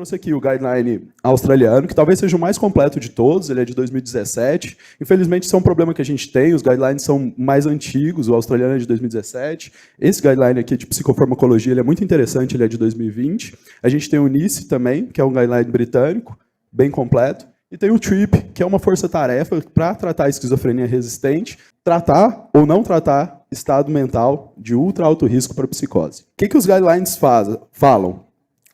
trouxe aqui o guideline australiano, que talvez seja o mais completo de todos, ele é de 2017. Infelizmente, isso é um problema que a gente tem, os guidelines são mais antigos, o australiano é de 2017. Esse guideline aqui de psicofarmacologia ele é muito interessante, ele é de 2020. A gente tem o NICE também, que é um guideline britânico, bem completo. E tem o TRIP, que é uma força-tarefa para tratar a esquizofrenia resistente, tratar ou não tratar estado mental de ultra alto risco para psicose. O que os guidelines falam?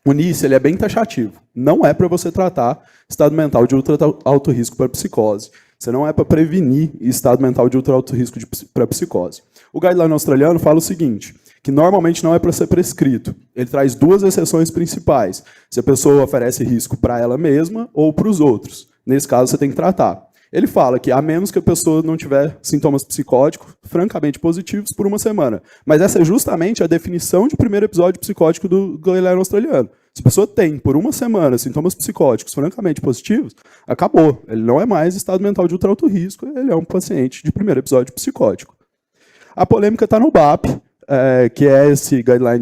O NICE ele é bem taxativo. Não é para você tratar estado mental de ultra alto risco para psicose. Você não é para prevenir estado mental de ultra alto risco para psicose. O guideline australiano fala o seguinte, que normalmente não é para ser prescrito. Ele traz duas exceções principais. Se a pessoa oferece risco para ela mesma ou para os outros. Nesse caso, você tem que tratar. Ele fala que, a menos que a pessoa não tiver sintomas psicóticos francamente positivos por uma semana. Mas essa é justamente a definição de primeiro episódio psicótico do guideline australiano. Se a pessoa tem, por uma semana, sintomas psicóticos francamente positivos, acabou. Ele não é mais estado mental de ultra alto risco, ele é um paciente de primeiro episódio psicótico. A polêmica está no BAP, que é esse guideline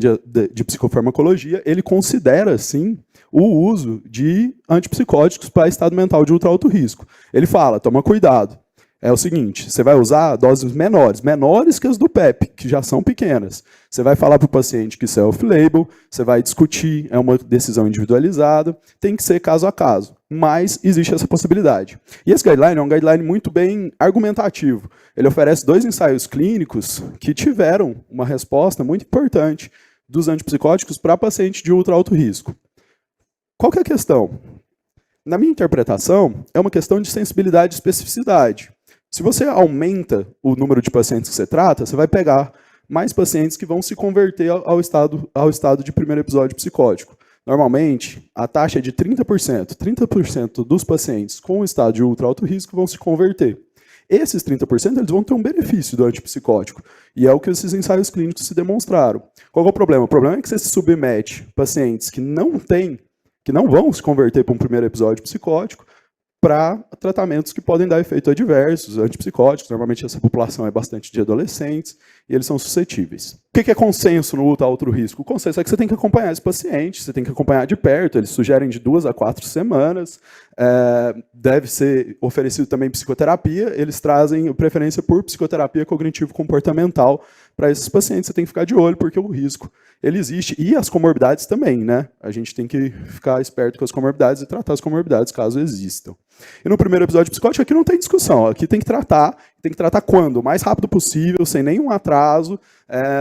de psicofarmacologia. Ele considera, sim, o uso de antipsicóticos para estado mental de ultra alto risco. Ele fala, toma cuidado. É o seguinte, você vai usar doses menores que as do PEP, que já são pequenas. Você vai falar para o paciente que isso é off-label, você vai discutir, é uma decisão individualizada, tem que ser caso a caso, mas existe essa possibilidade. E esse guideline é um guideline muito bem argumentativo. Ele oferece 2 ensaios clínicos que tiveram uma resposta muito importante dos antipsicóticos para paciente de ultra alto risco. Qual que é a questão? Na minha interpretação, é uma questão de sensibilidade e especificidade. Se você aumenta o número de pacientes que você trata, você vai pegar mais pacientes que vão se converter ao estado de primeiro episódio psicótico. Normalmente, a taxa é de 30%. 30% dos pacientes com estado de ultra alto risco vão se converter. Esses 30% eles vão ter um benefício do antipsicótico. E é o que esses ensaios clínicos se demonstraram. Qual é o problema? O problema é que você se submete pacientes que não vão se converter para um primeiro episódio psicótico para tratamentos que podem dar efeito adversos, antipsicóticos. Normalmente essa população é bastante de adolescentes e eles são suscetíveis. O que é consenso no ultra alto risco? O consenso é que você tem que acompanhar esse paciente, você tem que acompanhar de perto, eles sugerem de 2 a 4 semanas, deve ser oferecido também psicoterapia, eles trazem preferência por psicoterapia cognitivo-comportamental para esses pacientes, você tem que ficar de olho, porque o risco ele existe, e as comorbidades também, né? A gente tem que ficar esperto com as comorbidades e tratar as comorbidades caso existam. E no primeiro episódio psicótico aqui não tem discussão, aqui tem que tratar quando? O mais rápido possível, sem nenhum atraso,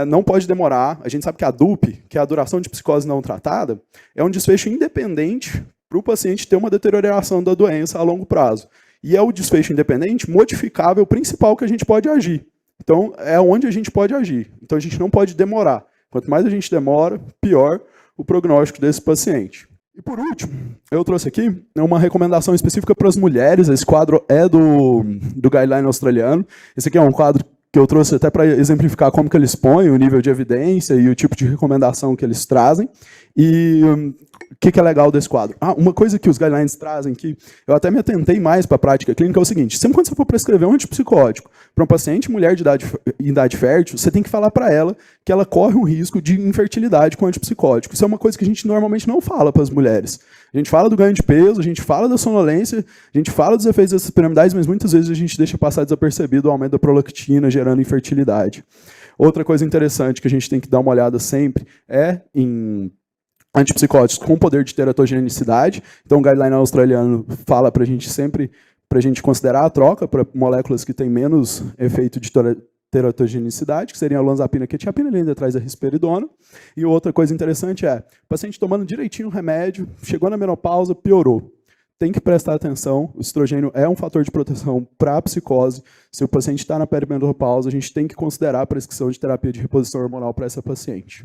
não pode demorar. A gente sabe que a DUP, que é a duração de psicose não tratada, é um desfecho independente para o paciente ter uma deterioração da doença a longo prazo. E é o desfecho independente modificável principal que a gente pode agir. Então, é onde a gente pode agir. Então, a gente não pode demorar. Quanto mais a gente demora, pior o prognóstico desse paciente. E por último, eu trouxe aqui uma recomendação específica para as mulheres. Esse quadro é do guideline australiano. Esse aqui é um quadro que eu trouxe até para exemplificar como que eles põem o nível de evidência e o tipo de recomendação que eles trazem. E o que é legal desse quadro? Uma coisa que os guidelines trazem, que eu até me atentei mais para a prática clínica, é o seguinte: sempre quando você for prescrever um antipsicótico para um paciente mulher de idade fértil, você tem que falar para ela que ela corre um risco de infertilidade com antipsicótico. Isso é uma coisa que a gente normalmente não fala para as mulheres. A gente fala do ganho de peso, a gente fala da sonolência, a gente fala dos efeitos das piramidais, mas muitas vezes a gente deixa passar desapercebido o aumento da prolactina gerando infertilidade. Outra coisa interessante que a gente tem que dar uma olhada sempre é em antipsicóticos com poder de teratogenicidade. Então, o guideline australiano fala para a gente sempre considerar a troca para moléculas que têm menos efeito de teratogenicidade, que seriam a olanzapina e a quetiapina, ele ainda traz a risperidona. E outra coisa interessante é, o paciente tomando direitinho o remédio, chegou na menopausa, piorou. Tem que prestar atenção, o estrogênio é um fator de proteção para a psicose. Se o paciente está na perimenopausa, a gente tem que considerar a prescrição de terapia de reposição hormonal para essa paciente.